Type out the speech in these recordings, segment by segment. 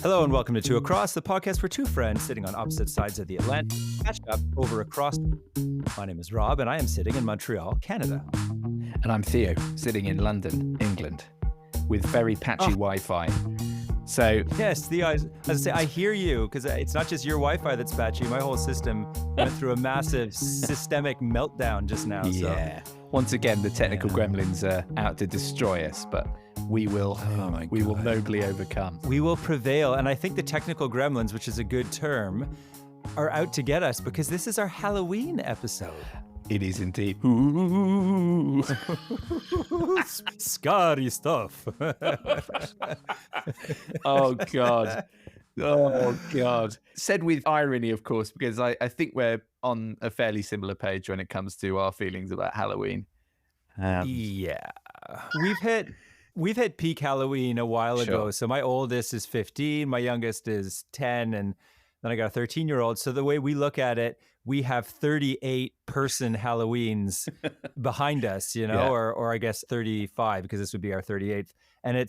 Hello and welcome to Two Across, the podcast where two friends sitting on opposite sides of the Atlantic catch up over across. My name is Rob and I am sitting in Montreal, Canada. And I'm Theo, sitting in London, England, with very patchy Wi-Fi. So yes, Theo, as I say, I hear you because it's not just your Wi-Fi that's patchy. My whole system went through a massive systemic meltdown just now. Yeah. So. Once again, the technical gremlins are out to destroy us, but we will nobly overcome. We will prevail. And I think the technical gremlins, which is a good term, are out to get us because this is our Hell-oween episode. It is indeed. Scary stuff. Oh, God. Oh, God. Said with irony, of course, because I think we're on a fairly similar page when it comes to our feelings about Hell-oween. Yeah. We've hit peak Hell-oween a while ago. So my oldest is 15, my youngest is 10, and then I got a 13-year-old. So the way we look at it, we have 38-person Hell-oweens behind us, or I guess 35 because this would be our 38th. And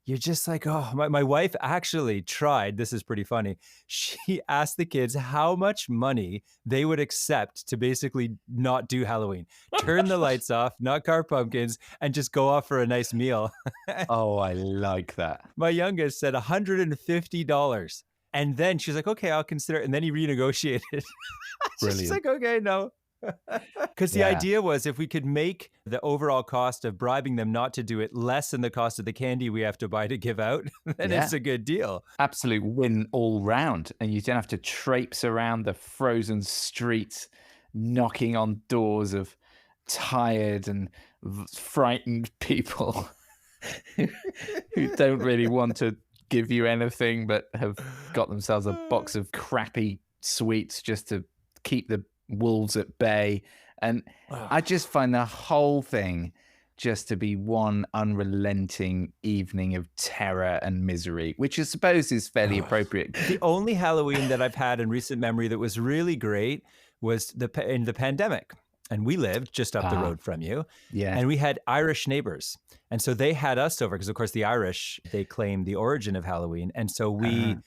you're just like, oh, my wife actually tried. This is pretty funny. She asked the kids how much money they would accept to basically not do Hell-oween. Turn the lights off, not carve pumpkins, and just go off for a nice meal. Oh, I like that. My youngest said $150. And then she's like, okay, I'll consider it. And then he renegotiated. Brilliant. She's like, okay, no. Because the idea was if we could make the overall cost of bribing them not to do it less than the cost of the candy we have to buy to give out, then it's a good deal. Absolute win all round. And you don't have to traipse around the frozen streets, knocking on doors of tired and frightened people who don't really want to give you anything but have got themselves a box of crappy sweets just to keep the wolves at bay. And I just find the whole thing just to be one unrelenting evening of terror and misery, which I suppose is fairly appropriate. The only Hell-oween that I've had in recent memory that was really great was in the pandemic. And we lived just up the road from you. Yeah. And we had Irish neighbors. And so they had us over because, of course, the Irish, they claim the origin of Hell-oween. And so we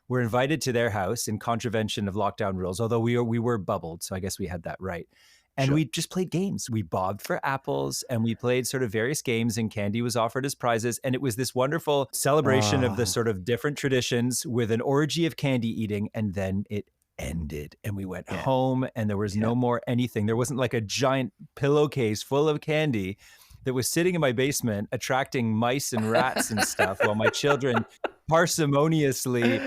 were invited to their house in contravention of lockdown rules, although we were bubbled. So I guess we had that right. And we just played games. We bobbed for apples and we played sort of various games and candy was offered as prizes. And it was this wonderful celebration of the sort of different traditions with an orgy of candy eating. And then it ended and we went home and there was no more anything. There wasn't like a giant pillowcase full of candy that was sitting in my basement attracting mice and rats and stuff while my children parsimoniously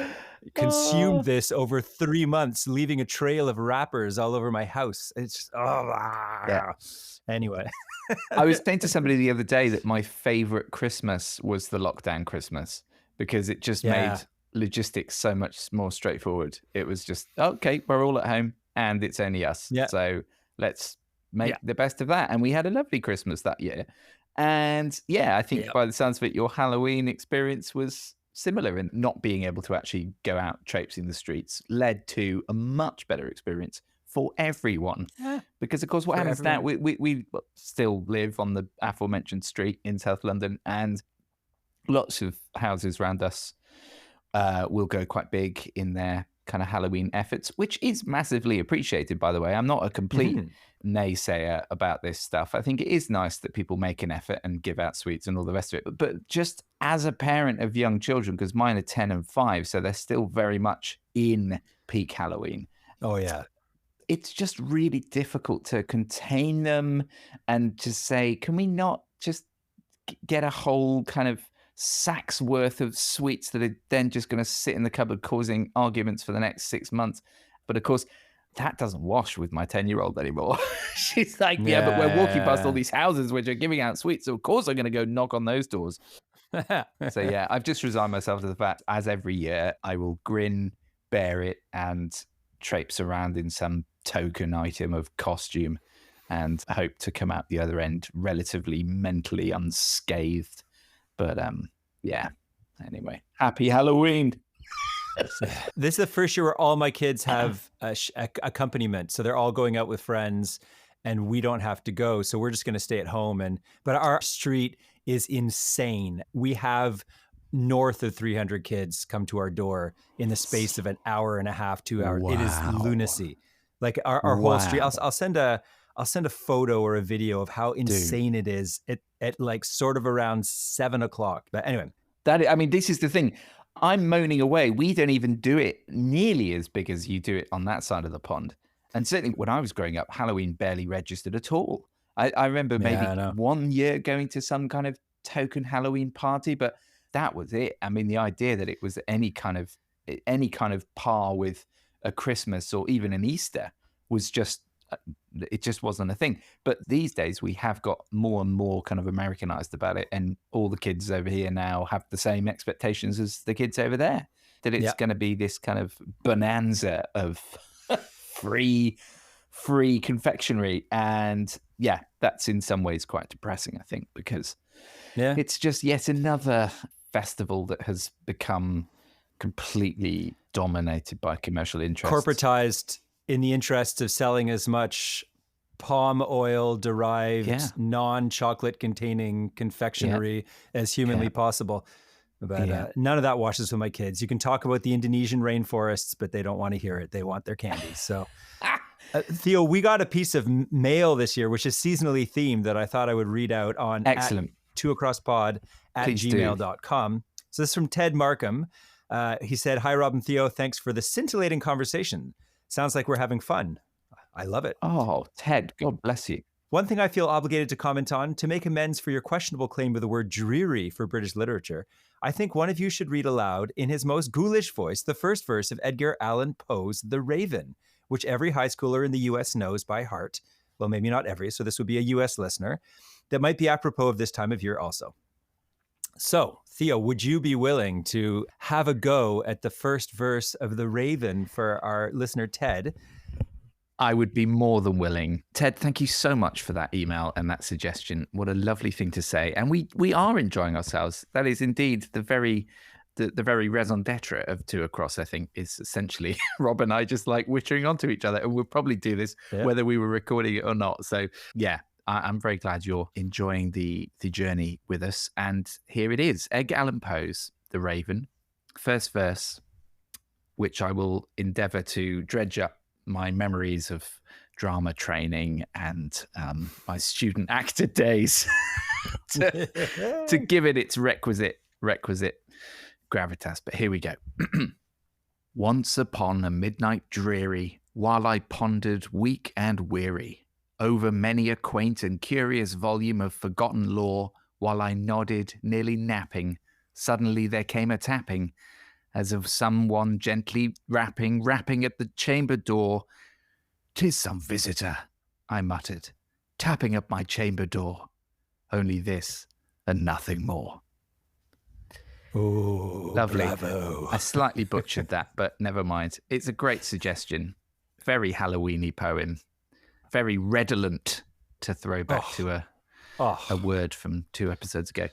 consumed this over 3 months, leaving a trail of wrappers all over my house. It's just, Anyway. I was saying to somebody the other day that my favorite Christmas was the lockdown Christmas because it just made logistics so much more straightforward. It was just, okay, we're all at home and it's only us. Yeah. So let's make the best of that. And we had a lovely Christmas that year. And I think by the sounds of it, your Hell-oween experience was similar in not being able to actually go out traipsing the streets led to a much better experience for everyone. Yeah. Because, of course, what happens now, we still live on the aforementioned street in South London and lots of houses around us will go quite big in their kind of Hell-oween efforts, which is massively appreciated, by the way. I'm not a complete naysayer about this stuff. I think it is nice that people make an effort and give out sweets and all the rest of it. But just as a parent of young children, because mine are 10 and 5, so they're still very much in peak Hell-oween. Oh, yeah. It's just really difficult to contain them and to say, can we not just get a whole kind of sacks worth of sweets that are then just going to sit in the cupboard causing arguments for the next 6 months? But of course, that doesn't wash with my 10-year-old anymore. She's like, but we're walking past all these houses which are giving out sweets. So of course I'm going to go knock on those doors. So I've just resigned myself to the fact, as every year, I will grin, bear it, and traipse around in some token item of costume and hope to come out the other end relatively mentally unscathed. But anyway, happy Hell-oween. This is the first year where all my kids have accompaniment. So they're all going out with friends and we don't have to go. So we're just going to stay at home. But our street is insane. We have north of 300 kids come to our door in the space of an hour and a half, 2 hours. It is lunacy. Like our whole street. I'll send a photo or a video of how insane it is at like sort of around 7 o'clock. But anyway, this is the thing. I'm moaning away. We don't even do it nearly as big as you do it on that side of the pond. And certainly when I was growing up, Halloween barely registered at all. I remember maybe 1 year going to some kind of token Halloween party, but that was it. I mean, the idea that it was any kind of par with a Christmas or even an Easter was just, it just wasn't a thing. But these days we have got more and more kind of Americanized about it. And all the kids over here now have the same expectations as the kids over there, that it's going to be this kind of bonanza of free confectionery. And yeah, that's in some ways quite depressing, I think, because it's just yet another festival that has become completely dominated by commercial interests. Corporatized in the interests of selling as much palm oil derived, non-chocolate containing confectionery as humanly possible. But none of that washes with my kids. You can talk about the Indonesian rainforests, but they don't want to hear it. They want their candy. So Theo, we got a piece of mail this year, which is seasonally themed, that I thought I would read out on @2acrosspod@gmail.com. So this is from Ted Markham. He said, "Hi, Rob and Theo. Thanks for the scintillating conversation. Sounds like we're having fun." I love it. Oh, Ted, God bless you. One thing I feel obligated to comment on, to make amends for your questionable claim of the word dreary for British literature, I think one of you should read aloud, in his most ghoulish voice, the first verse of Edgar Allan Poe's The Raven, which every high schooler in the US knows by heart. Well, maybe not every, so this would be a US listener. That might be apropos of this time of year also. So, Theo, would you be willing to have a go at the first verse of The Raven for our listener, Ted? I would be more than willing. Ted, thank you so much for that email and that suggestion. What a lovely thing to say. And we are enjoying ourselves. That is indeed the very raison d'etre of Two Across, I think, is essentially Rob and I just like wittering onto each other. And we'll probably do this whether we were recording it or not. So yeah, I'm very glad you're enjoying the journey with us. And here it is, Edgar Allan Poe's The Raven, first verse, which I will endeavor to dredge up my memories of drama training and my student actor days to give it its requisite gravitas. But here we go. Once upon a midnight dreary, while I pondered weak and weary over many a quaint and curious volume of forgotten lore, while I nodded, nearly napping, suddenly there came a tapping, as of someone gently rapping at the chamber door. "'Tis some visitor," I muttered, tapping up my chamber door. Only this and nothing more. Oh, lovely. Bravo. I slightly butchered that, but never mind. It's a great suggestion. Very Halloween-y poem. Very redolent, to throw back to a word from 2 episodes ago.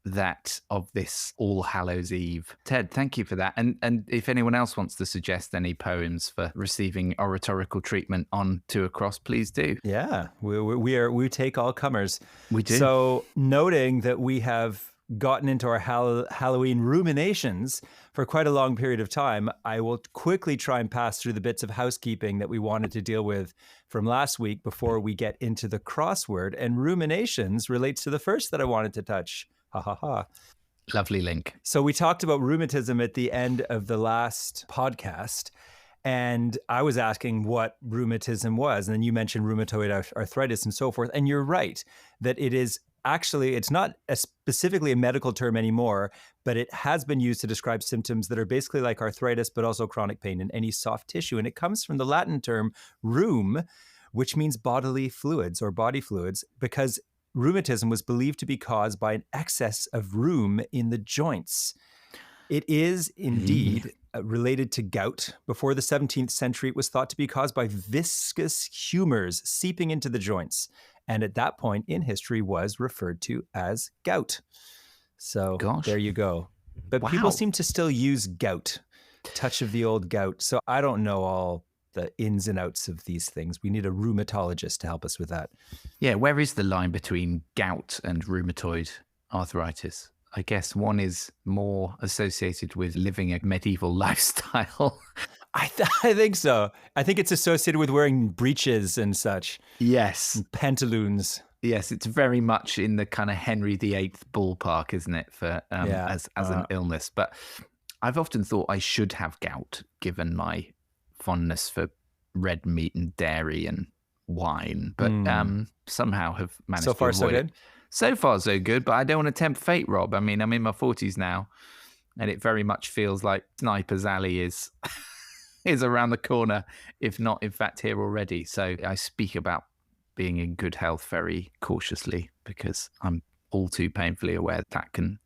That of this All Hallows Eve. Ted, thank you for that. And if anyone else wants to suggest any poems for receiving oratorical treatment on Two Across, please do. Yeah, we take all comers. We do. So noting that we have gotten into our Halloween ruminations for quite a long period of time, I will quickly try and pass through the bits of housekeeping that we wanted to deal with from last week before we get into the crossword. And ruminations relates to the first that I wanted to touch. Ha ha ha. Lovely link. So we talked about rheumatism at the end of the last podcast, and I was asking what rheumatism was. And then you mentioned rheumatoid arthritis and so forth. And you're right that it is actually, it's not specifically a medical term anymore, but it has been used to describe symptoms that are basically like arthritis, but also chronic pain in any soft tissue. And it comes from the Latin term rheum, which means bodily fluids or body fluids, because rheumatism was believed to be caused by an excess of rheum in the joints. It is indeed related to gout. Before the 17th century, it was thought to be caused by viscous humors seeping into the joints. And at that point in history was referred to as gout. So there you go. But people seem to still use gout, touch of the old gout. So I don't know all the ins and outs of these things. We need a rheumatologist to help us with that. Yeah, where is the line between gout and rheumatoid arthritis? I guess one is more associated with living a medieval lifestyle. I think so. I think it's associated with wearing breeches and such. Yes. And pantaloons. Yes, it's very much in the kind of Henry VIII ballpark, isn't it, for as an illness. But I've often thought I should have gout, given my fondness for red meat and dairy and wine, but somehow have managed so far, to avoid so good. it. So far, so good, but I don't want to tempt fate, Rob. I mean, I'm in my 40s now, and it very much feels like Sniper's Alley is around the corner, if not, in fact, here already. So I speak about being in good health very cautiously because I'm all too painfully aware that can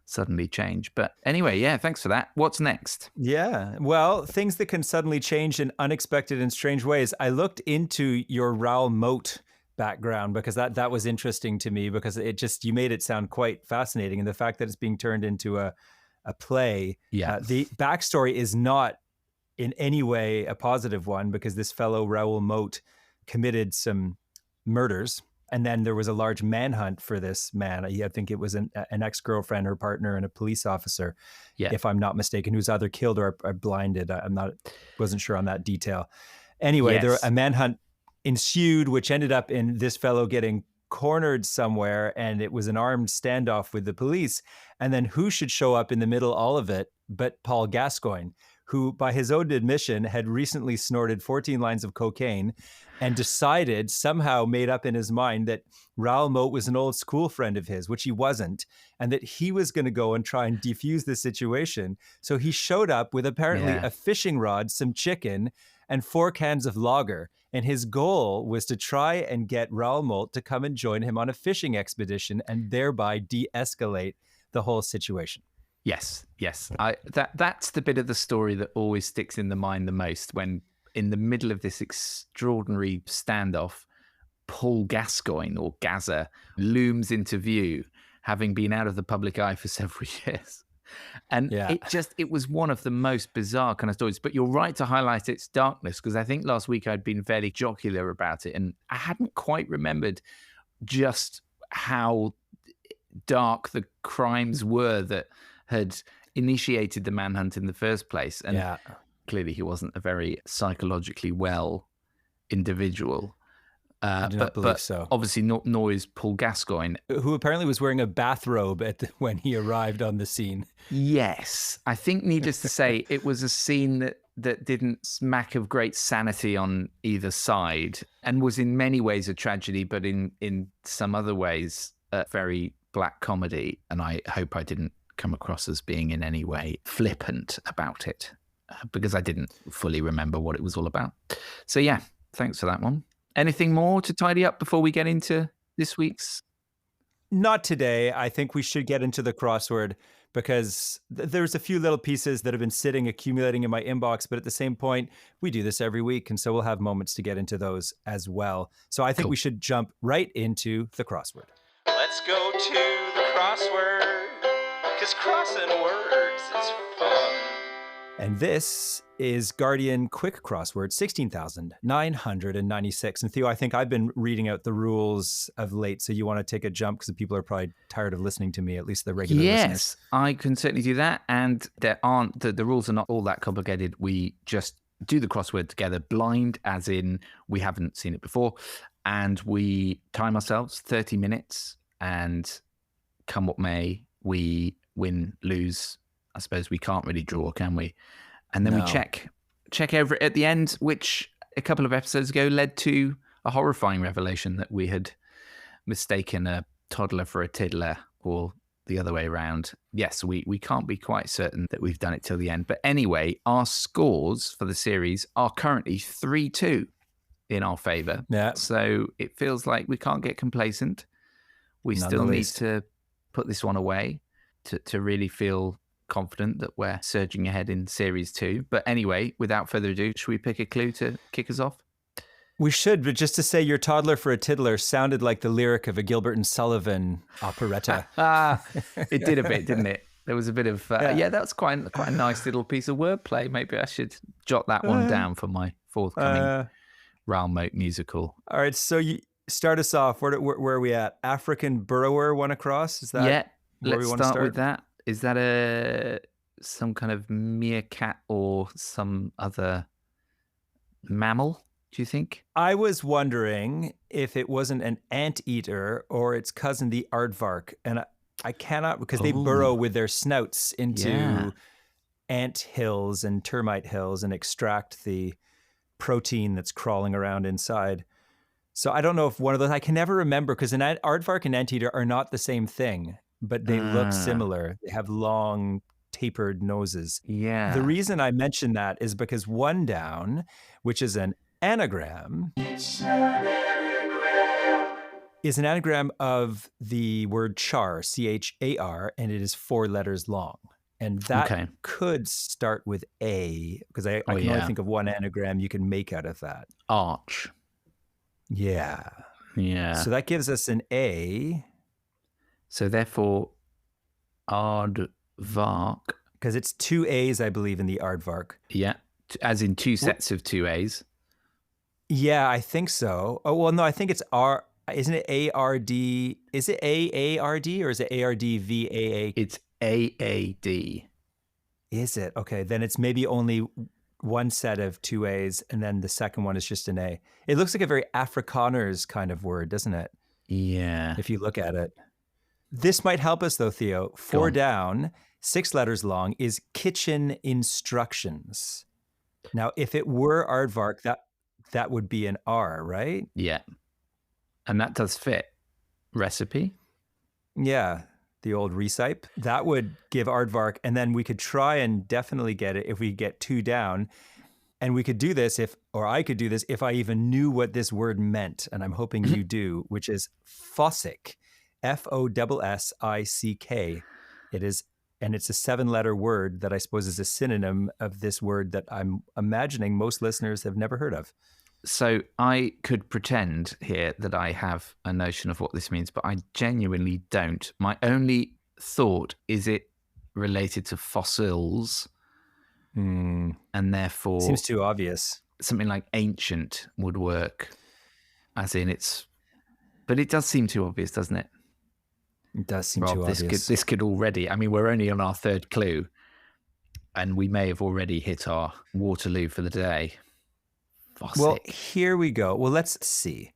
suddenly change. But anyway, yeah, thanks for that. What's next? Yeah, well, things that can suddenly change in unexpected and strange ways. I looked into your Raoul Moat background because that was interesting to me, because you made it sound quite fascinating, and the fact that it's being turned into a play. Yeah, the backstory is not in any way a positive one, because this fellow Raoul Moat committed some murders, and then there was a large manhunt for this man. I think it was an ex-girlfriend, her partner, and a police officer, if I'm not mistaken, who's either killed or blinded. Wasn't sure on that detail. Anyway, a manhunt ensued, which ended up in this fellow getting cornered somewhere, and it was an armed standoff with the police. And then who should show up in the middle of all of it but Paul Gascoigne, who, by his own admission, had recently snorted 14 lines of cocaine and decided, somehow made up in his mind, that Raoul Moat was an old school friend of his, which he wasn't, and that he was going to go and try and defuse the situation. So he showed up with apparently a fishing rod, some chicken, and 4 cans of lager. And his goal was to try and get Raoul Moat to come and join him on a fishing expedition and thereby de-escalate the whole situation. Yes. That's the bit of the story that always sticks in the mind the most, when in the middle of this extraordinary standoff, Paul Gascoigne, or Gazza, looms into view, having been out of the public eye for several years. And it was one of the most bizarre kind of stories. But you're right to highlight its darkness, because I think last week I'd been fairly jocular about it, and I hadn't quite remembered just how dark the crimes were that had initiated the manhunt in the first place. And clearly he wasn't a very psychologically well individual. I do not believe so. Obviously, nor is Paul Gascoigne, who apparently was wearing a bathrobe when he arrived on the scene. Yes, I think, needless to say, it was a scene that didn't smack of great sanity on either side, and was in many ways a tragedy, but in some other ways a very black comedy. And I hope I didn't come across as being in any way flippant about it, because I didn't fully remember what it was all about. So yeah, thanks for that one. Anything more to tidy up before we get into this week's? Not today. I think we should get into the crossword, because there's a few little pieces that have been accumulating in my inbox, but at the same point, we do this every week, and so we'll have moments to get into those as well. So I think we should jump right into the crossword. Let's go to the crossword, because crossing words is fun. And this is Guardian Quick Crossword 16,996. And Theo, I think I've been reading out the rules of late, so you want to take a jump, because the people are probably tired of listening to me, at least the regular listeners. Yes, I can certainly do that. And there aren't the rules are not all that complicated. We just do the crossword together, blind, as in we haven't seen it before, and we time ourselves 30 minutes, and come what may, we win, lose. I suppose we can't really draw, can we? And then we check over it at the end, which a couple of episodes ago led to a horrifying revelation that we had mistaken a toddler for a tiddler, or the other way around. Yes, we can't be quite certain that we've done it till the end. But anyway, our scores for the series are currently 3-2 in our favor. Yeah. So it feels like we can't get complacent. We still need to put this one away to really feel confident that we're surging ahead in series 2. But anyway, without further ado, should we pick a clue to kick us off? We should, but just to say, your toddler for a tiddler sounded like the lyric of a Gilbert and Sullivan operetta. It did a bit, didn't it? There was a bit of that's quite a nice little piece of wordplay. Maybe I should jot that one down for my forthcoming Raoul Moat musical. All right, so you start us off. Where are we at? African burrower, one across? Is that? Yeah. where let's we want to start start? with that. Is that some kind of meerkat or some other mammal, do you think? I was wondering if it wasn't an anteater or its cousin, the aardvark. And I cannot, because they burrow Oh, with their snouts yeah. into ant hills and termite hills and extract the protein that's crawling around inside. So I don't know if one of those, I can never remember, because an aardvark and anteater are not the same thing, but they look similar. They have long, tapered noses. Yeah. The reason I mention that is because one down, which is an anagram, is an anagram of the word char, C-H-A-R, and it is 4 letters long. And that could start with A, because I can only think of one anagram you can make out of that. Arch. Yeah. Yeah. So that gives us an A. So therefore, aardvark. Because it's 2 A's, I believe, in the aardvark. Yeah. As in 2 sets of 2 A's. Yeah, I think so. Oh, well, no, I think it's R. Isn't it A-R-D? Is it A-A-R-D or is it A-R-D-V-A-A? It's A-A-D. Is it? Okay, then it's maybe only one set of 2 A's, and then the second one is just an A. It looks like a very Afrikaners kind of word, doesn't it? Yeah. If you look at it. This might help us, though, Theo. 4 down, 6 letters long, is kitchen instructions. Now, if it were aardvark, that would be an R, right? Yeah. And that does fit. Recipe? Yeah, the old recipe. That would give aardvark, and then we could try and definitely get it if we get 2 down. And we could do this I could do this if I even knew what this word meant, and I'm hoping you do, which is Fossick, F-O-S-S-I-C-K. It is, and it's a 7-letter word that I suppose is a synonym of this word that I'm imagining most listeners have never heard of. So I could pretend here that I have a notion of what this means, but I genuinely don't. My only thought is it related to fossils, and therefore seems too obvious. Something like ancient would work, as in it's. But it does seem too obvious, doesn't it? It does seem Rob, too obvious. This could already. I mean, we're only on our 3rd clue, and we may have already hit our Waterloo for the day. Fossick. Well, here we go. Well, let's see.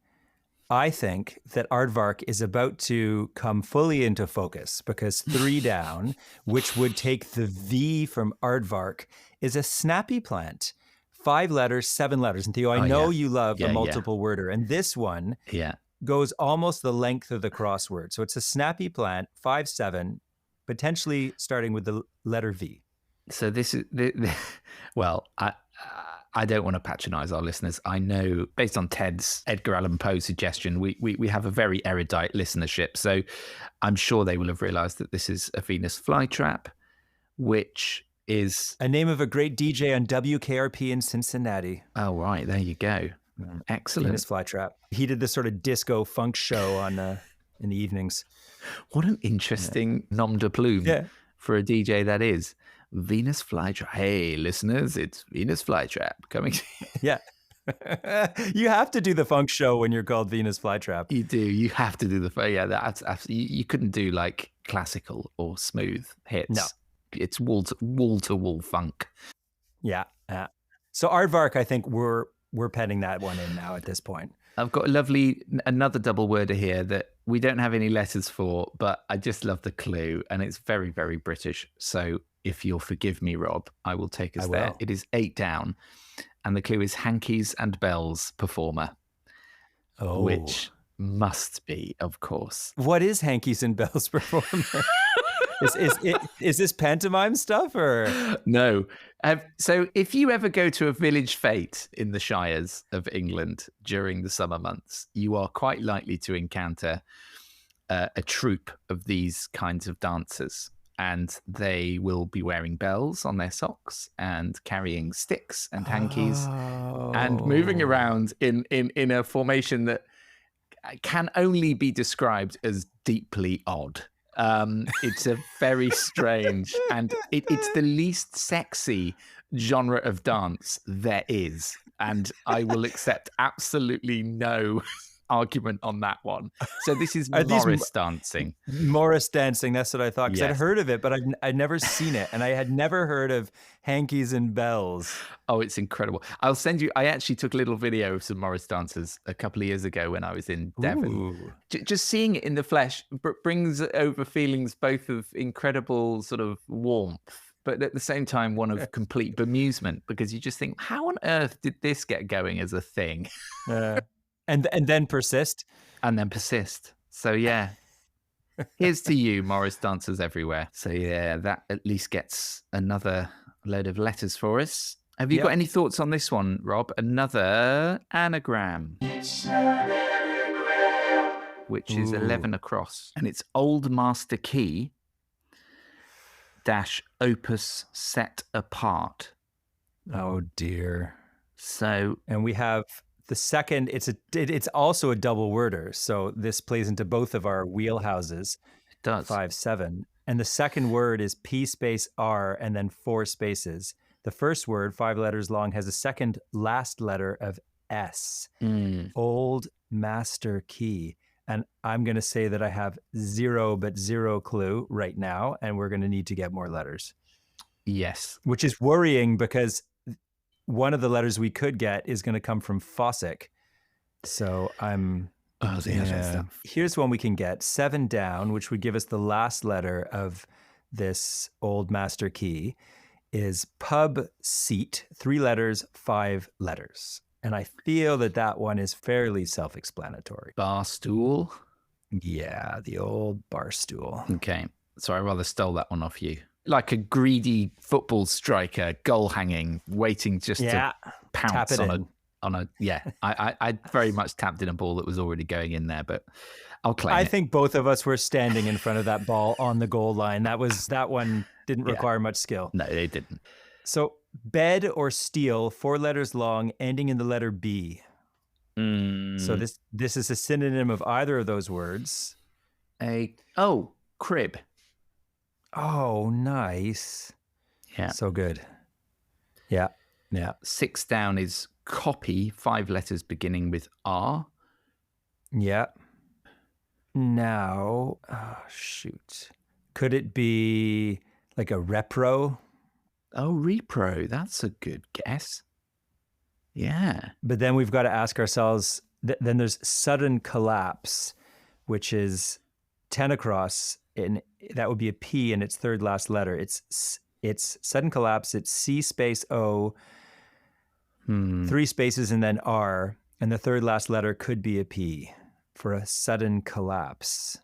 I think that aardvark is about to come fully into focus because 3 down, which would take the V from aardvark, is a snappy plant. 5 letters, 7 letters. And Theo, I know you love a multiple worder. And this one goes almost the length of the crossword. So it's a snappy plant, 5-7, potentially starting with the letter V. So this is, well, I don't want to patronize our listeners. I know, based on Ted's Edgar Allan Poe suggestion, we have a very erudite listenership. So I'm sure they will have realized that this is a Venus flytrap, which is a name of a great DJ on WKRP in Cincinnati. Oh, right. There you go. Excellent. Venus flytrap. He did this sort of disco funk show on in the evenings. What an interesting nom de plume for a DJ that is. Venus flytrap. Hey, listeners, it's Venus flytrap coming. Yeah. You have to do the funk show when you're called Venus flytrap. You do. You have to do the. Yeah, that's absolutely. You couldn't do like classical or smooth hits. No. It's wall to wall funk. Yeah. So aardvark, I think we're penning that one in now at this point. I've got another double worder here that we don't have any letters for, but I just love the clue, and it's very, very British. So if you'll forgive me, Rob, I will take us there. It is 8 down, and the clue is hankies and bells performer, which must be, of course. What is hankies and bells performer? Is this pantomime stuff or no? So if you ever go to a village fete in the shires of England during the summer months, you are quite likely to encounter a troupe of these kinds of dancers, and they will be wearing bells on their socks and carrying sticks and hankies and moving around in a formation that can only be described as deeply odd. It's a very strange, and it's the least sexy genre of dance there is, and I will accept absolutely no argument on that one. So this is Are these Morris dancing. Morris dancing, that's what I thought. Because Yes. I'd heard of it, but I'd never seen it. And I had never heard of hankies and bells. Oh, it's incredible. I'll send you. I actually took a little video of some Morris dancers a couple of years ago when I was in Devon. Just seeing it in the flesh brings over feelings both of incredible sort of warmth, but at the same time, one of complete bemusement, because you just think, how on earth did this get going as a thing? And then persist. And then persist. So, yeah. Here's to you, Morris dancers everywhere. So, yeah, that at least gets another load of letters for us. Have you got any thoughts on this one, Rob? Another anagram. Which is 11 across. And it's Old Master Key - opus set apart. Oh, dear. So, and we have the second, it's also a double worder. So this plays into both of our wheelhouses. It does. 5-7. And the second word is P space R and then 4 spaces. The first word, 5 letters long, has a second last letter of S. Old Master Key. And I'm going to say that I have zero clue right now. And we're going to need to get more letters. Yes. Which is worrying because one of the letters we could get is going to come from Fossick. So I'm... Here's one we can get. 7 down, which would give us the last letter of this Old Master Key, is pub seat. 3 letters, 5 letters. And I feel that one is fairly self-explanatory. Bar stool? Yeah, the old bar stool. Okay. So I rather stole that one off you. Like a greedy football striker, goal hanging, waiting just to pounce on a I very much tapped in a ball that was already going in there, but I'll claim I think both of us were standing in front of that ball on the goal line. That one didn't require much skill. No, they didn't. So bed or steel, 4 letters long, ending in the letter B. So this is a synonym of either of those words. Crib. Oh, nice. Yeah. So good. Yeah. 6 down is copy, 5 letters beginning with R. Yeah. Now, shoot. Could it be like a repro? Oh, repro. That's a good guess. Yeah. But then we've got to ask ourselves, then there's sudden collapse, which is 10 across, and that would be a P in its third last letter. It's sudden collapse. It's C space O, 3 spaces, and then R. And the third last letter could be a P for a sudden collapse.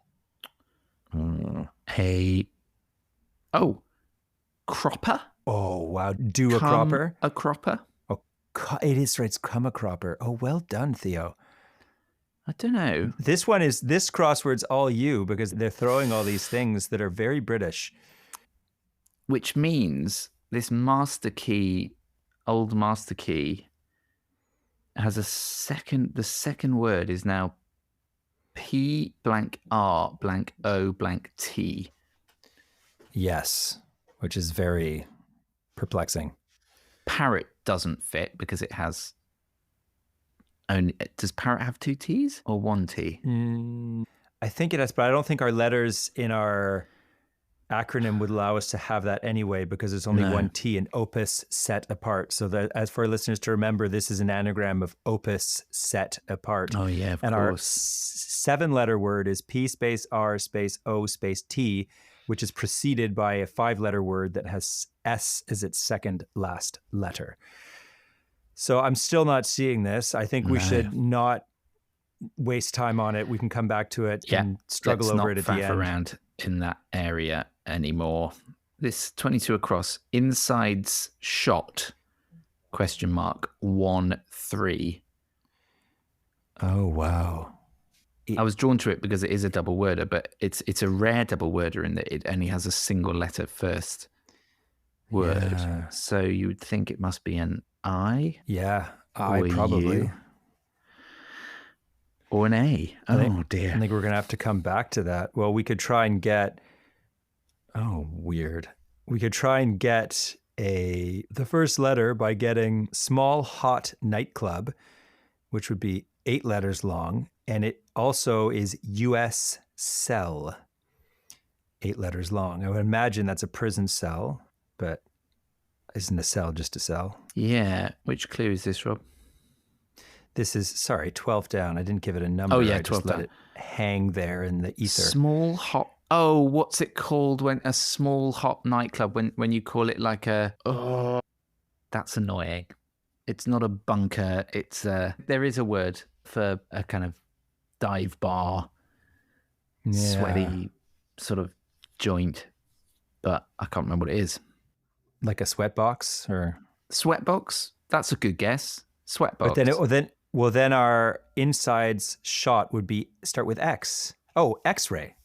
Cropper? Oh, wow. A cropper? A cropper? Oh, it is right. It's come a cropper. Oh, well done, Theo. I don't know. This crossword's all you, because they're throwing all these things that are very British. Which means this master key, Old Master Key, has the second word is now P blank R blank O blank T. Yes, which is very perplexing. Parrot doesn't fit because it has only... Does parrot have 2 T's or 1 T? I think it has, but I don't think our letters in our acronym would allow us to have that anyway, because there's only 1 T in opus set apart. So that, as for our listeners to remember, this is an anagram of opus set apart. Oh yeah, of and course. Our 7-letter word is P space R space O space T, which is preceded by a 5-letter word that has S as its second last letter. So I'm still not seeing this. I think we should not waste time on it. We can come back to it and struggle over it at the end. Let's not faff around in that area anymore. This 22 across, insides shot, ? 1 3. Oh, wow. I was drawn to it because it is a double worder, but it's a rare double worder in that it only has a single letter first word. Yeah. So you would think it must be an I. Yeah, I probably. U, or an A. Dear. I think we're going to have to come back to that. Well, we could try and get... Oh, weird. We could try and get the first letter by getting small hot nightclub, which would be 8 letters long, And it also is U.S. cell, 8 letters long. I would imagine that's a prison cell, but isn't a cell just a cell? Yeah. Which clue is this, Rob? This is, 12 down. I didn't give it a number. Oh, yeah, I 12 just let down. it hang there in the ether. Small hot. Oh, what's it called when a small hot nightclub? When you call it like a. Oh, that's annoying. It's not a bunker. It's there is a word for a kind of dive bar, sweaty sort of joint, but I can't remember what it is. Like a sweat box or Sweatbox? That's a good guess. Sweatbox. But then our insides shot would start with X. Oh, X-ray.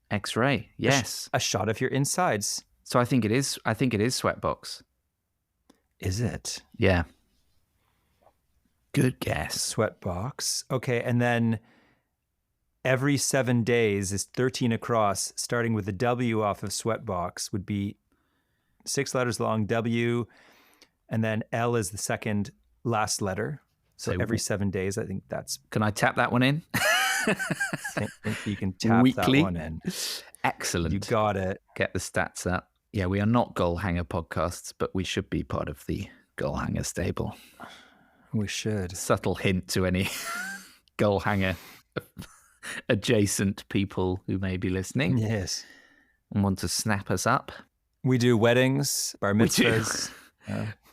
X-ray. Yes. A shot of your insides. So I think it is Sweatbox. Is it? Yeah. Good guess. Sweat box. Okay, and then every 7 days is 13 across, starting with the W off of sweat box would be 6 letters long, W, and then L is the second last letter. So every 7 days, I think that's... Can I tap that one in? I think you can tap Weekly. that one in. Excellent. You got it. Get the stats up. Yeah, we are not goal hanger podcasts, but we should be part of the goal hanger stable. We should. Subtle hint to any goal hanger adjacent people who may be listening. Yes. And want to snap us up. We do weddings, bar mitzvahs.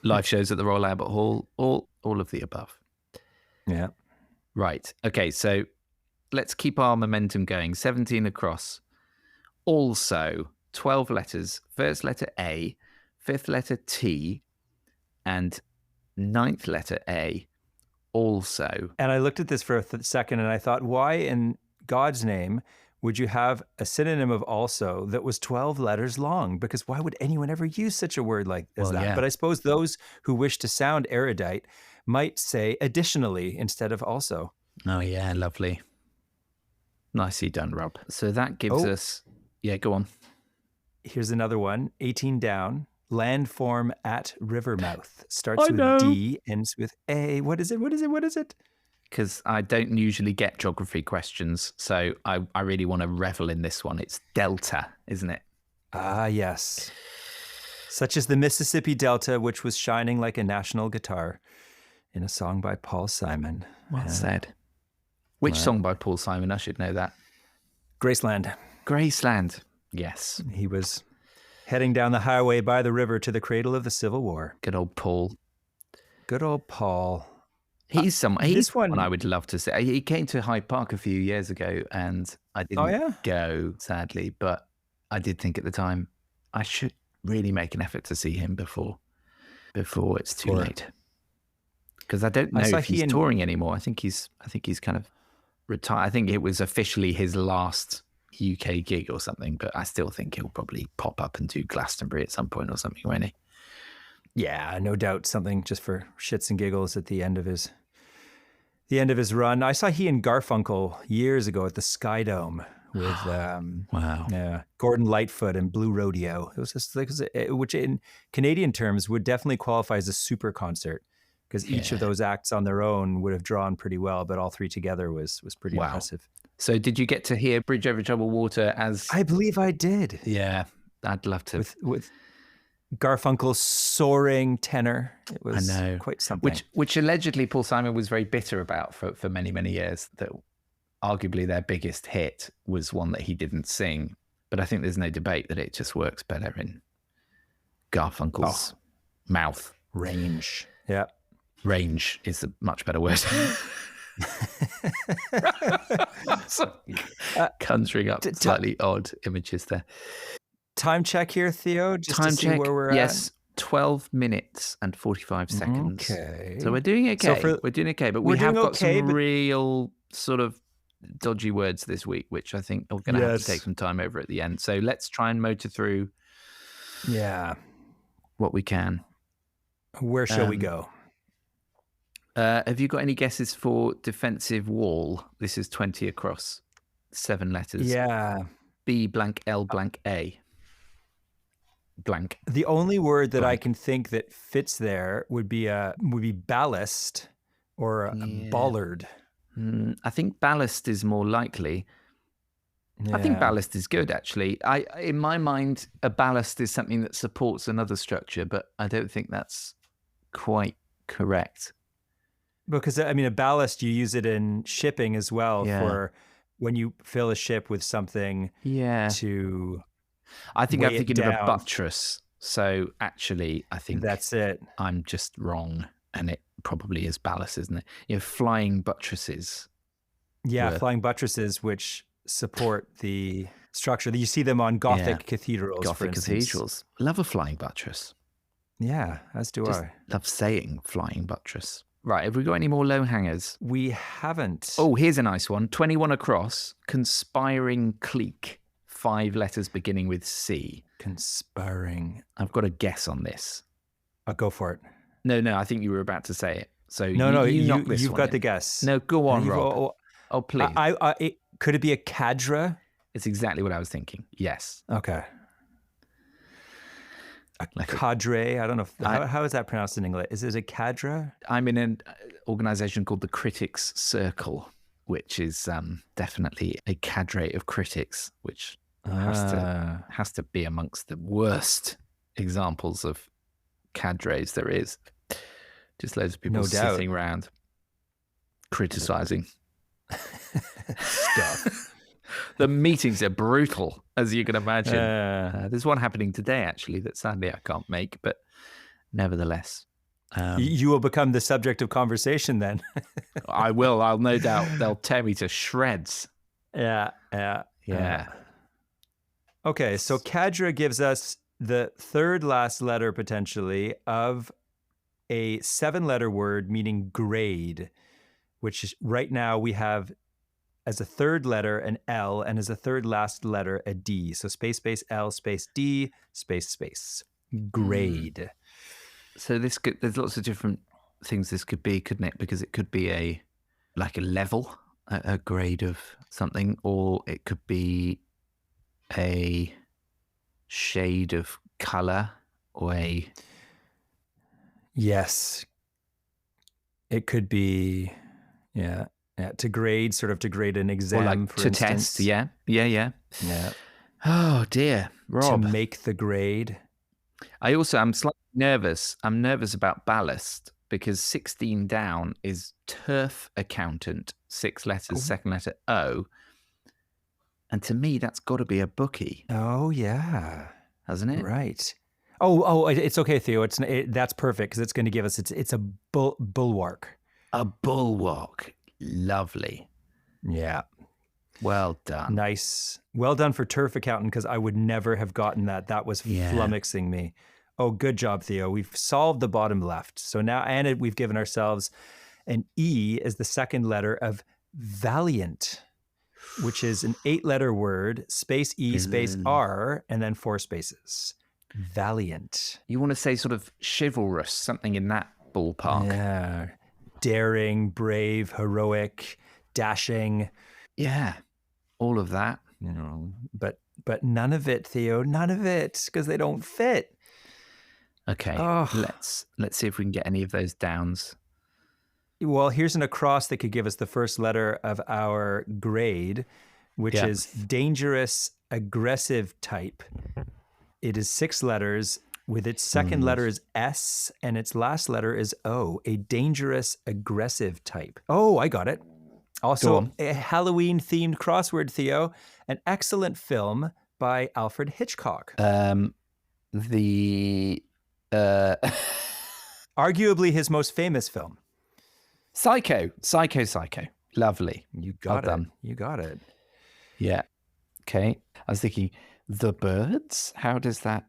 Live shows at the Royal Albert Hall, all of the above. Yeah. Right. Okay, so let's keep our momentum going. 17 across. Also, 12 letters. First letter A, fifth letter T, and ninth letter A also. And I looked at this for a second and I thought, why in God's name would you have a synonym of also that was 12 letters long? Because why would anyone ever use such a word like that? Yeah. But I suppose those who wish to sound erudite might say additionally instead of also. Oh, yeah, lovely. Nicely done, Rob. So that gives us... Yeah, go on. Here's another one. 18 down. Landform at river mouth. Starts with D, ends with A. What is it? Because I don't usually get geography questions, so I really want to revel in this one. It's Delta, isn't it? Ah, yes. Such as the Mississippi Delta, which was shining like a national guitar in a song by Paul Simon. Well said. Which song by Paul Simon? I should know that. Graceland. Graceland. Yes. He was heading down the highway by the river to the cradle of the Civil War. Good old Paul. Good old Paul. He's one I would love to see. He came to Hyde Park a few years ago and I didn't go, sadly, but I did think at the time I should really make an effort to see him before it's too late. Because I don't know if he's touring anymore. I think he's kind of retired. I think it was officially his last UK gig or something, but I still think he'll probably pop up and do Glastonbury at some point or something, won't he? Yeah, no doubt something just for shits and giggles at the end of his run. I saw he and Garfunkel years ago at the Sky Dome with Gordon Lightfoot and Blue Rodeo. It was just which in Canadian terms would definitely qualify as a super concert because each of those acts on their own would have drawn pretty well, but all three together was pretty impressive. So did you get to hear Bridge Over Troubled Water as... I believe I did. Yeah, I'd love to. With Garfunkel's soaring tenor. It was quite something. Which allegedly Paul Simon was very bitter about for many, many years, that arguably their biggest hit was one that he didn't sing. But I think there's no debate that it just works better in Garfunkel's mouth. Range. Yeah. Range is a much better word. Conjuring up slightly odd images there. Time check here, Theo, just to see where we're at. Yes, 12 minutes and 45 seconds. Okay. So we're doing okay. We're doing okay, but we have got some real sort of dodgy words this week, which I think we're going to have to take some time over at the end. So let's try and motor through what we can. Where shall we go? Have you got any guesses for defensive wall? This is 20 across, 7 letters. Yeah. B blank L blank A. Blank. The only word that I can think that fits there would be ballast or a bollard. I think ballast is more likely. I think ballast is good, actually. In my mind, a ballast is something that supports another structure, but I don't think that's quite correct. Because, I mean, a ballast, you use it in shipping as well for when you fill a ship with something to I think I'm weigh it thinking of a down. buttress. So actually, I think That's it. I'm just wrong, and it probably is ballast, isn't it? You know, flying buttresses. Yeah, flying buttresses, which support the structure. You see them on Gothic cathedrals, for instance. Cathedrals. Love a flying buttress. Yeah, as do I. Love saying flying buttress. Right, have we got any more low hangers? We haven't. Oh, here's a nice one. 21 across, conspiring clique. 5 letters beginning with C. Conspiring. I've got a guess on this. I'll go for it. No, I think you were about to say it. So you've got the guess. No, go on, Rob. Oh, please. Could it be a cadre? It's exactly what I was thinking. Yes. Okay. A cadre. I don't know. How is that pronounced in English? Is it a cadre? I'm in an organization called the Critics Circle, which is definitely a cadre of critics, which has to be amongst the worst examples of cadres there is. Just loads of people sitting around criticizing stuff. The meetings are brutal, as you can imagine. There's one happening today, actually, that sadly I can't make, but nevertheless. You will become the subject of conversation then. I will. I'll no doubt. They'll tear me to shreds. Yeah. Okay, so cadre gives us the third last letter, potentially, of a 7-letter word meaning grade, which is, right now we have as a third letter an L, and as a third last letter a D. So space, L, space D, space. Grade. So there's lots of different things this could be, couldn't it? Because it could be a level, a grade of something, or it could be a shade of color, or a... Yes. It could be, to grade, sort of to grade an exam, or for to instance. test. Yeah. Oh dear, Rob. To make the grade. I'm slightly nervous. I'm nervous about ballast because 16 down is turf accountant, 6 letters, second letter O. And to me, that's got to be a bookie. Oh, yeah. Hasn't it? Right. Oh, it's okay, Theo. That's perfect because it's going to give us, it's a bulwark. A bulwark. Lovely. Yeah. Well done. Nice. Well done for turf accountant, because I would never have gotten that. That was flummoxing me. Oh, good job, Theo. We've solved the bottom left. So now, and we've given ourselves an E as the second letter of valiant, which is an 8-letter word, space E, space R, and then 4 spaces. Valiant. You want to say sort of chivalrous, something in that ballpark. Yeah. Daring, brave, heroic, dashing. Yeah. All of that. But none of it, Theo, none of it, because they don't fit. Okay. Let's see if we can get any of those downs. Well, here's an across that could give us the first letter of our grade, which is dangerous, aggressive type. It is 6 letters, with its second letter is S and its last letter is O. A dangerous, aggressive type. Oh, I got it. Also, a Halloween-themed crossword, Theo. An excellent film by Alfred Hitchcock. Arguably his most famous film. Psycho. Lovely. You got it. You got it. Yeah. Okay. I was thinking, The Birds? How does that...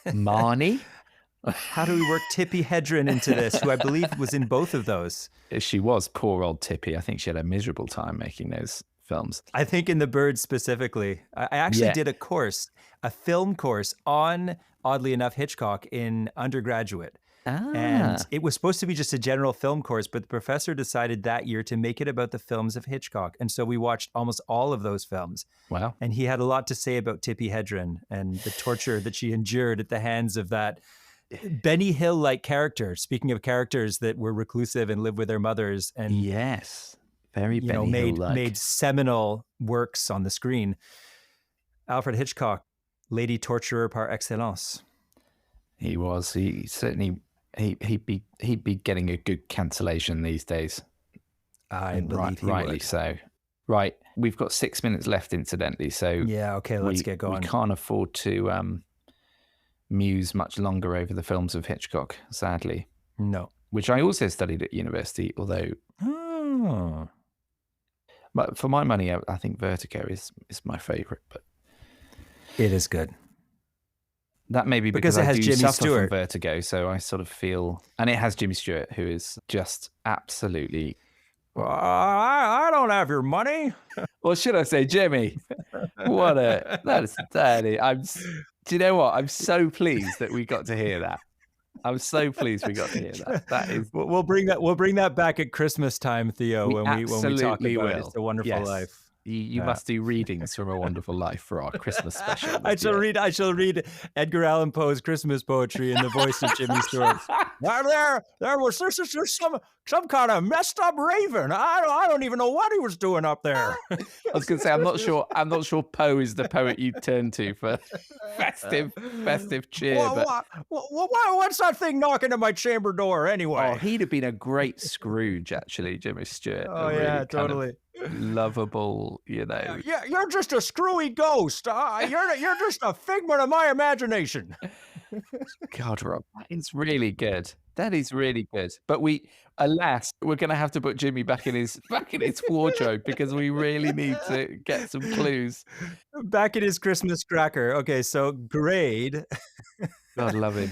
Marnie? How do we work Tippi Hedren into this, who I believe was in both of those? She was, poor old Tippi. I think she had a miserable time making those films. I think in The Birds specifically. I actually did a film course on, oddly enough, Hitchcock in undergraduate. And it was supposed to be just a general film course, but the professor decided that year to make it about the films of Hitchcock. And so we watched almost all of those films. Wow. And he had a lot to say about Tippi Hedren and the torture that she endured at the hands of that Benny Hill-like character. Speaking of characters that were reclusive and lived with their mothers. And yes. Very you know, Benny Hill-like. made seminal works on the screen. Alfred Hitchcock, lady torturer par excellence. He was. He certainly. He'd be getting a good cancellation these days. I believe he rightly would. so. Right, we've got 6 minutes left, incidentally. So yeah, okay, let's get going. We can't afford to muse much longer over the films of Hitchcock, sadly. No. Which I also studied at university, although. Oh. But for my money, I think Vertigo is my favourite. But it is good. That may be because it I has do Jimmy suffer Stewart. from vertigo, so I sort of feel, and it has Jimmy Stewart, who is just absolutely. I don't have your money. Or should I say, Jimmy? Do you know what? I'm so pleased that we got to hear that. I'm so pleased we got to hear that. That is. We'll bring that back at Christmas time, Theo. When we talk about It's a Wonderful Life. You must do readings from A Wonderful Life for our Christmas special. I shall read Edgar Allan Poe's Christmas poetry in the voice of Jimmy Stewart. There was some kind of messed up raven. I don't even know what he was doing up there. I was going to say I'm not sure Poe is the poet you turn to for festive cheer. What's that thing knocking at my chamber door anyway? Oh, he'd have been a great Scrooge, actually, Jimmy Stewart. Oh yeah, totally. Lovable, you know. Yeah, you're just a screwy ghost. You're just a figment of my imagination. God, Rob, that is really good. That is really good. But alas, we're going to have to put Jimmy back in his wardrobe because we really need to get some clues. Back in his Christmas cracker. Okay, so grade. God love him.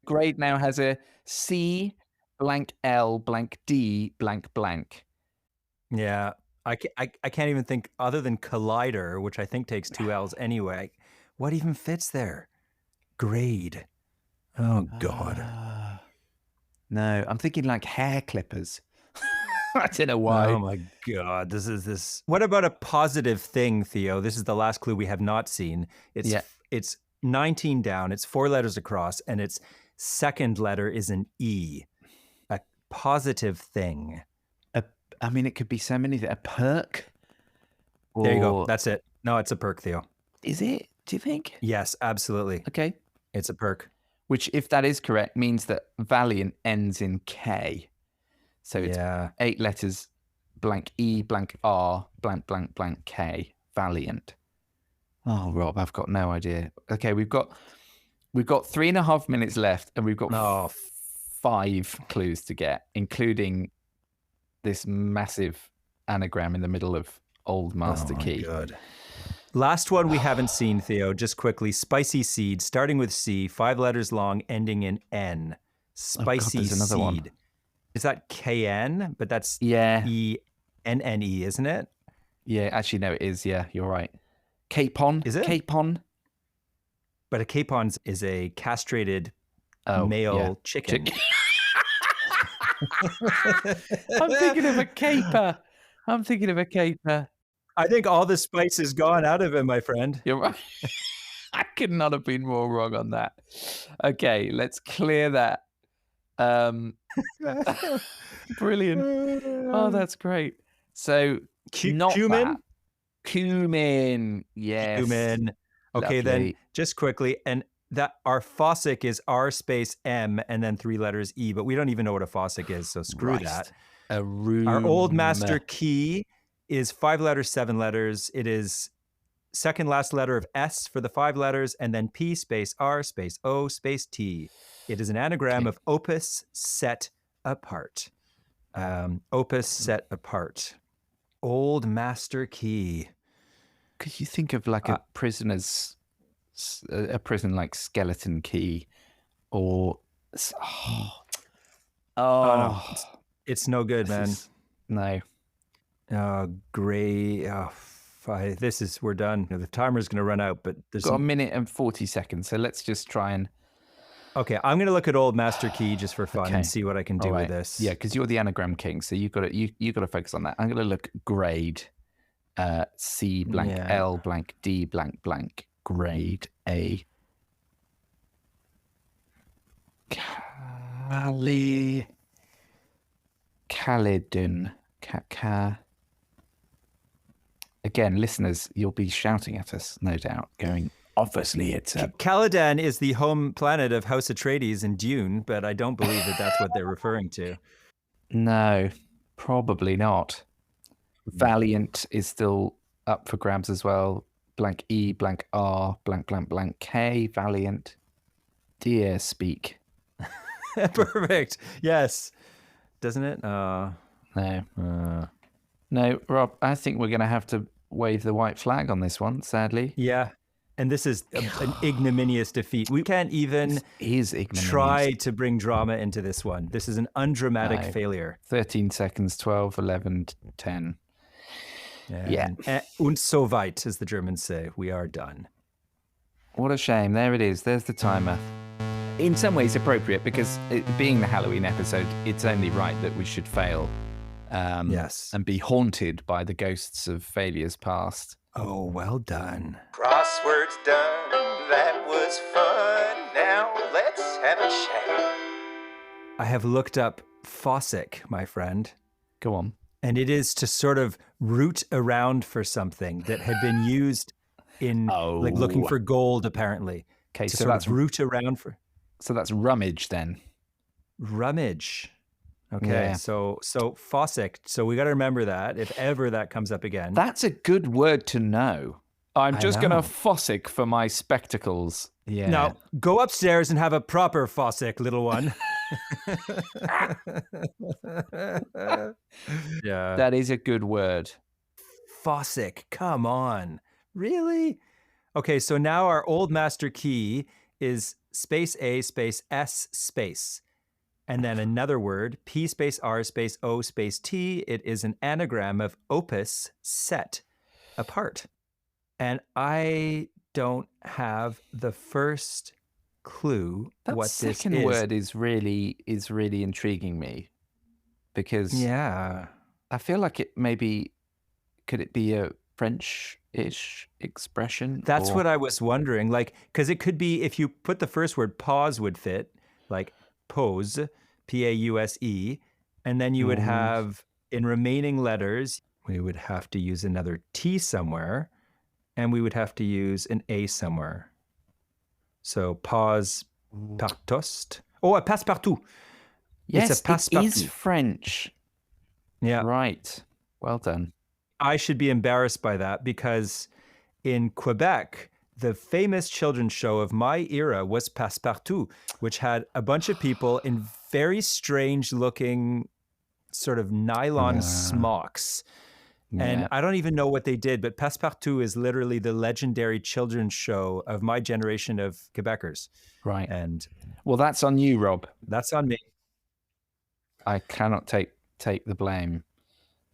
Grade now has a C blank L blank D blank blank. Yeah. I can't even think other than Collider, which I think takes 2 L's anyway. What even fits there? Grade. Oh, God. No, I'm thinking like hair clippers. I don't know why. Oh, my God. This. What about a positive thing, Theo? This is the last clue we have not seen. It's 19 down. It's 4 letters across, and its second letter is an E. A positive thing. I mean, it could be so many. A perk? There you go. That's it. No, it's a perk, Theo. Is it? Do you think? Yes, absolutely. Okay. It's a perk. Which, if that is correct, means that Valiant ends in K. So it's 8 letters, blank E, blank R, blank, blank, blank K. Valiant. Oh, Rob, I've got no idea. Okay, we've got 3.5 minutes left, and we've got 5 clues to get, including this massive anagram in the middle of Old Master Key. God. Last one we haven't seen, Theo, just quickly. Spicy seed, starting with C, 5 letters long, ending in N. Spicy seed. One. Is that KN? But that's ENNE, isn't it? Yeah, actually, no, it is. Yeah, you're right. Capon. Is it? Capon. But a capon is a castrated male chicken. I'm thinking of a caper. I think all the spice is gone out of it, my friend. You're right. I could not have been more wrong on that. Okay, let's clear that. Brilliant. Oh, that's great. So, cumin? Cumin. Yes. Cumin. Okay, lovely. Then just quickly, and that our Fossick is R space M and then 3 letters E, but we don't even know what a Fossick is, so screw that. Our Old Master Key is 5 letters, 7 letters. It is second last letter of S for the 5 letters, and then P space R space O space T. It is an anagram of opus set apart. Opus set apart. Old Master Key. Could you think of like a prison like skeleton key, or no. It's no good, man. No. Gray. We're done. The timer's going to run out, but there's got 1 minute and 40 seconds. So let's just try and. Okay, I'm going to look at Old Master Key just for fun and see what I can do with this. Yeah, because you're the anagram king, so you've got to focus on that. I'm going to look grade, C blank L blank D blank blank grade A. Caledon. Cat. Again, listeners, you'll be shouting at us, no doubt, going, obviously it's a... Caladan is the home planet of House Atreides in Dune, but I don't believe that that's what they're referring to. No, probably not. Valiant is still up for grabs as well. Blank E, blank R, blank, blank, blank K, Valiant. Dear speak. Perfect. Yes. Doesn't it? No. No, Rob, I think we're going to have to wave the white flag on this one, sadly. Yeah. And this is an ignominious defeat. We can't even try to bring drama into this one. This is an undramatic failure. 13 seconds, 12, 11, 10. Yeah. Und so weit, as the Germans say. We are done. What a shame. There it is. There's the timer. In some ways appropriate, because it being the Halloween episode, it's only right that we should fail. Yes. And be haunted by the ghosts of failures past. Oh, well done. Crosswords done. That was fun. Now let's have a chat. I have looked up Fossick, my friend. Go on. And it is to sort of root around for something that had been used in like looking for gold, apparently. Okay, so that's root around for. So that's rummage then. Rummage. Okay, Yeah. so Fossick. So we got to remember that if ever that comes up again. That's a good word to know. I'm I just going know. to Fossick for my spectacles. Yeah. Now go upstairs and have a proper Fossick, little one. Yeah. That is a good word. Fossick, come on. Really? Okay, so now our old master key is space A space S space. And then another word, P space R space O space T. It is an anagram of opus, set, apart. And I don't have the first clue That what this second is. word is really intriguing me, because Yeah. I feel like it maybe could it be a French-ish expression? That's or... what I was wondering. Like, because it could be if you put the first word, pause would fit, like pose, Pause, and then you would have in remaining letters, we would have to use another T somewhere, and we would have to use an A somewhere. So pause, partost. Oh, a passe-partout. Yes, it's a passe-partout. it is French. Yeah. Right. Well done. I should be embarrassed by that because in Quebec, the famous children's show of my era was Passe-Partout, which had a bunch of people in very strange looking sort of nylon smocks. And I don't even know what they did, but Passe-Partout is literally the legendary children's show of my generation of Quebecers. Right. And well, that's on you, Rob. that's on me. I cannot take the blame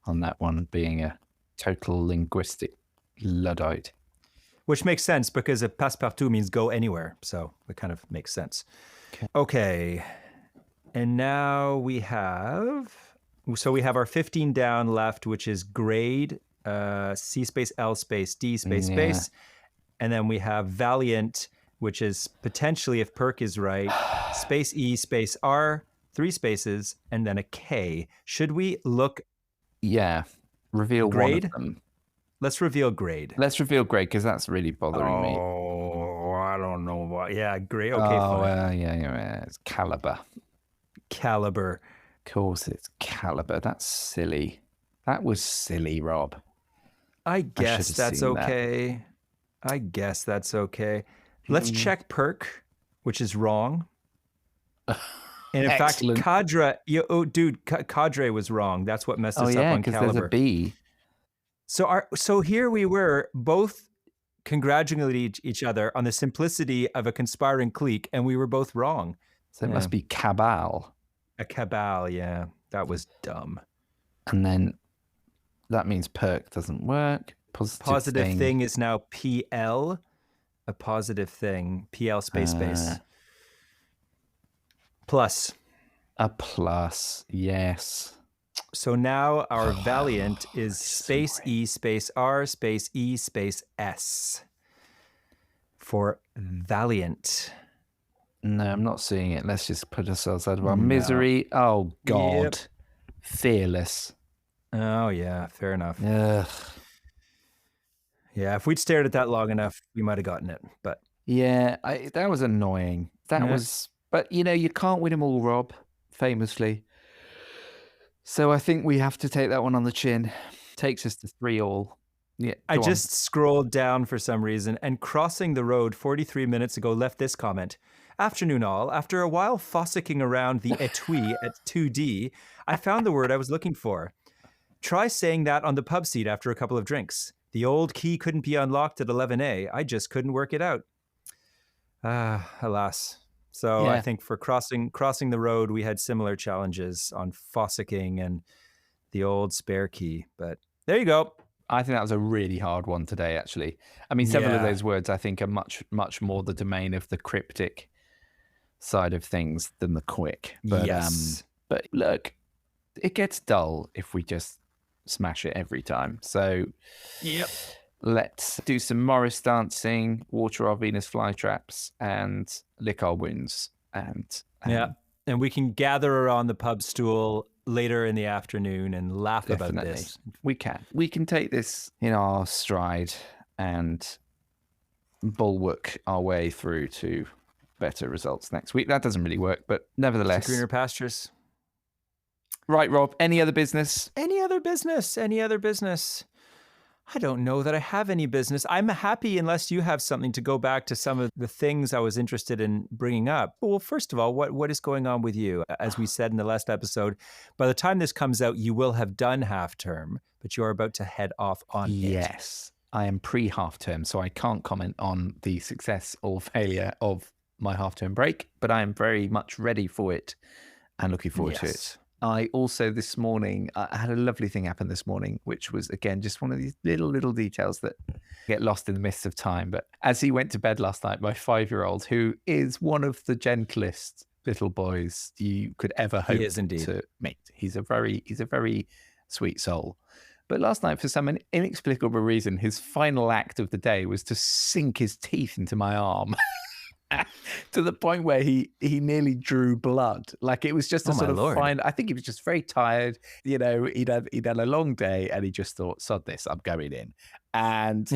on that one, being a total linguistic Luddite. Which makes sense because a passe-partout means go anywhere. So it kind of makes sense. Okay. And now we have our 15 down left, which is grade, C space L space D space space. And then we have valiant, which is potentially, if Perk is right, space E space R, 3 spaces, and then a K. Should we look? Yeah. Reveal grade? one of them. Let's reveal grade. Let's reveal grade, because that's really bothering me. Oh, I don't know what. Yeah, grade. Okay, fine. Yeah. It's caliber. Caliber. Of course, it's caliber. That's silly. That was silly, Rob. I guess should've that's seen that. okay. I guess that's okay. Let's check Perk, which is wrong. And in Excellent. fact, cadre was wrong. That's what messed us up on because caliber. there's a B. So here we were, both congratulating each other on the simplicity of a conspiring clique, and we were both wrong. So it must be cabal. A cabal, yeah. That was dumb. And then that means Perk doesn't work. Positive thing is now PL. A positive thing. PL space. Plus. A plus, yes. So now our valiant is space E space R space E space S for valiant. No, I'm not seeing it. Let's just put ourselves out of our misery. Oh, God. Yep. Fearless. Oh, yeah. Fair enough. Ugh. Yeah, if we'd stared at that long enough, we might have gotten it. But Yeah, that was annoying. That was, but you can't win them all, Rob, famously. So I think we have to take that one on the chin. Takes us to 3-3. Yeah, I go on. just scrolled down for some reason, and crossing the road 43 minutes ago left this comment. Afternoon all. After a while fossicking around the etui at 2D, I found the word I was looking for. Try saying that on the pub seat after a couple of drinks. The old key couldn't be unlocked at 11A. I just couldn't work it out. Alas. So I think for crossing the road, we had similar challenges on fossicking and the old spare key. But there you go. I think that was a really hard one today, actually. I mean, several of those words, I think, are much, much more the domain of the cryptic side of things than the quick. But, but look, it gets dull if we just smash it every time. So let's do some Morris dancing, water our Venus flytraps, and lick our wounds. And and we can gather around the pub stool later in the afternoon and laugh about this. We can take this in our stride and bulwark our way through to better results next week. That doesn't really work, but nevertheless. Greener pastures. Right, Rob, any other business? Any other business? I don't know that I have any business. I'm happy unless you have something to go back to some of the things I was interested in bringing up. Well, first of all, what is going on with you? As we said in the last episode, by the time this comes out, you will have done half term, but you're about to head off on it. Yes, I am pre-half term, so I can't comment on the success or failure of my half term break, but I am very much ready for it and looking forward to it. I also this morning, I had a lovely thing happen this morning, which was, again, just one of these little details that get lost in the mists of time. But as he went to bed last night, my 5-year-old, who is one of the gentlest little boys you could ever hope to meet. He's a very sweet soul. But last night, for some inexplicable reason, his final act of the day was to sink his teeth into my arm. To the point where he nearly drew blood. Like, it was just a sort of fine. I think he was just very tired. He'd had a long day, and he just thought, "Sod this, I'm going in," and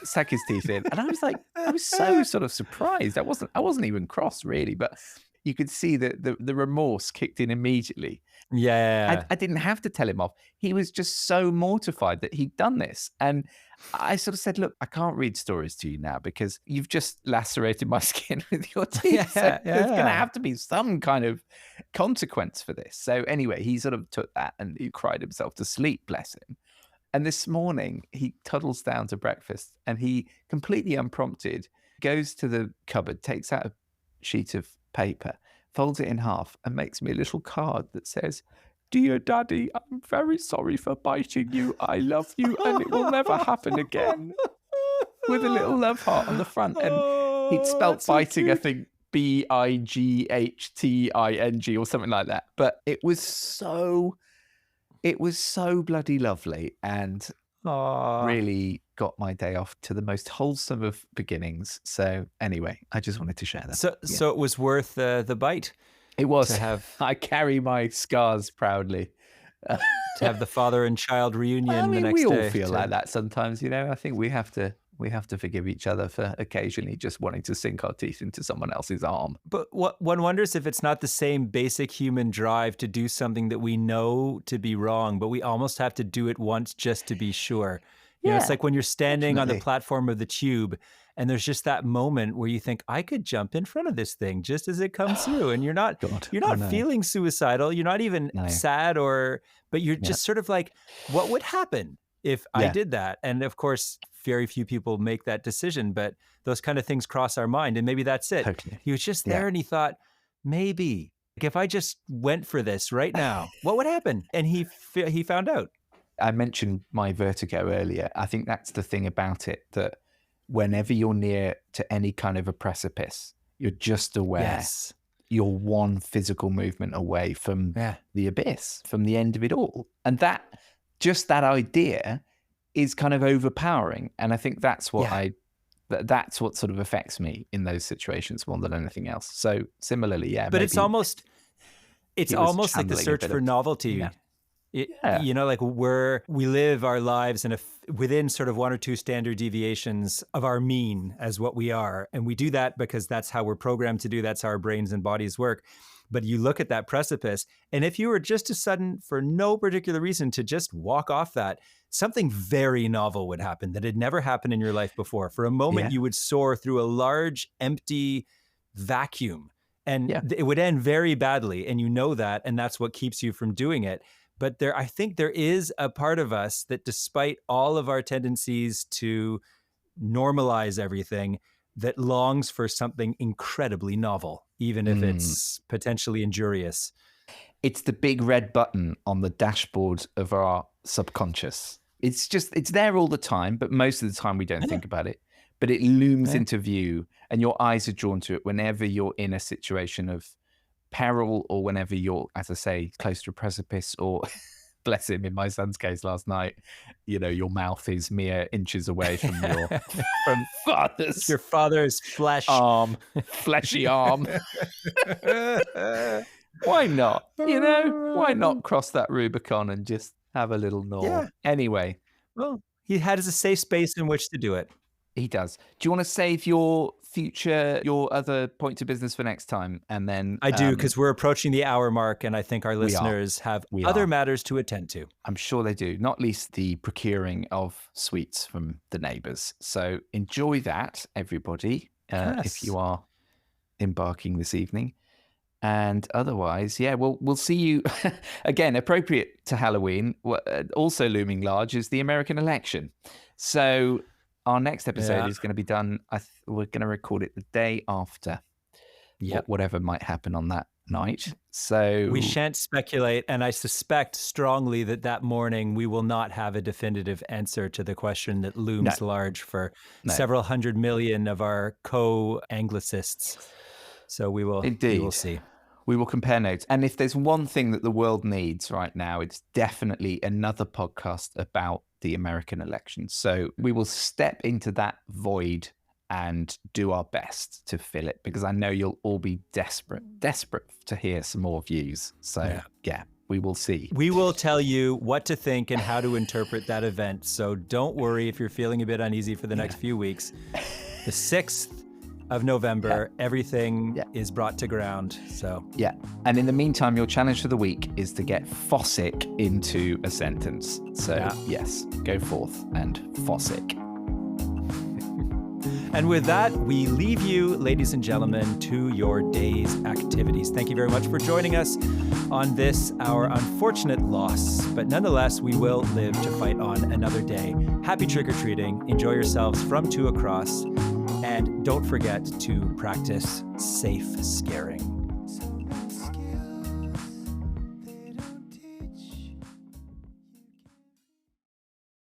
stuck his teeth in. And I was like, I was so sort of surprised. I wasn't even cross really, but you could see that the remorse kicked in immediately. Yeah, I didn't have to tell him off. He was just so mortified that he'd done this. And I sort of said, look, I can't read stories to you now because you've just lacerated my skin with your teeth. There's going to have to be some kind of consequence for this. So anyway, he sort of took that and he cried himself to sleep, bless him. And this morning, he toddles down to breakfast and he, completely unprompted, goes to the cupboard, takes out a sheet of paper, folds it in half, and makes me a little card that says, "Dear Daddy, I'm very sorry for biting you. I love you and it will never happen again." With a little love heart on the front. And he'd spelt biting, I think, BIGHTING or something like that. But it was so bloody lovely and really got my day off to the most wholesome of beginnings. So anyway, I just wanted to share that. So it was worth the bite. It was. To have, I carry my scars proudly. To have the father and child reunion I mean, the next we day. all feel like that sometimes, I think we have to forgive each other for occasionally just wanting to sink our teeth into someone else's arm. But one wonders if it's not the same basic human drive to do something that we know to be wrong, but we almost have to do it once just to be sure. It's like when you're standing on the platform of the tube and there's just that moment where you think, I could jump in front of this thing just as it comes through. And you're not feeling suicidal. You're not even sad but you're just sort of like, what would happen if I did that? And of course, very few people make that decision, but those kind of things cross our mind. And maybe that's it. Totally. He was just there and he thought, maybe if I just went for this right now, what would happen? And he found out. I mentioned my vertigo earlier. I think that's the thing about it, that whenever you're near to any kind of a precipice, you're just aware you're one physical movement away from the abyss, from the end of it all. And that idea is kind of overpowering. And I think that's what that's what sort of affects me in those situations more than anything else. So similarly, but it's almost like the search for novelty. You know, like we live our lives within sort of 1 or 2 standard deviations of our mean as what we are. And we do that because that's how we're programmed to do. That's how our brains and bodies work. But you look at that precipice, and if you were just to sudden, for no particular reason, to just walk off that, something very novel would happen that had never happened in your life before. For a moment, you would soar through a large, empty vacuum, and it would end very badly. And you know that, and that's what keeps you from doing it. But I think there is a part of us that, despite all of our tendencies to normalize everything, that longs for something incredibly novel, even if it's potentially injurious. It's the big red button on the dashboard of our subconscious. It's there all the time, but most of the time we don't think about it. But it looms into view, and your eyes are drawn to it whenever you're in a situation of peril, or whenever you're, as I say, close to a precipice, or bless him, in my son's case last night, you know, your mouth is mere inches away from your father's fleshy arm. Why not? You know, why not cross that Rubicon and just have a little gnaw? Yeah. Anyway, well, he had a safe space in which to do it. He does. Do you want to save your other points of business for next time? And then I do, because we're approaching the hour mark, and I think our listeners have other matters to attend to. I'm sure they do, not least the procuring of sweets from the neighbours. So enjoy that, everybody, if you are embarking this evening. And otherwise, we'll see you again. Appropriate to Halloween, also looming large, is the American election. So our next episode is going to be done. We're going to record it the day after. Whatever might happen on that night. So we shan't speculate, and I suspect strongly that morning we will not have a definitive answer to the question that looms large for several 100 million of our co-Anglicists. So we will see. We will compare notes. And if there's one thing that the world needs right now, it's definitely another podcast about the American election. So we will step into that void and do our best to fill it, because I know you'll all be desperate to hear some more views. So we will see. We will tell you what to think and how to interpret that event. So don't worry if you're feeling a bit uneasy for the next few weeks. The 6th of November, everything is brought to ground. So and in the meantime, your challenge for the week is to get Fossick into a sentence. So yes, go forth and Fossick. And with that, we leave you, ladies and gentlemen, to your day's activities. Thank you very much for joining us on this, our unfortunate loss. But nonetheless, we will live to fight on another day. Happy trick-or-treating. Enjoy yourselves from 2 across. And don't forget to practice safe scaring.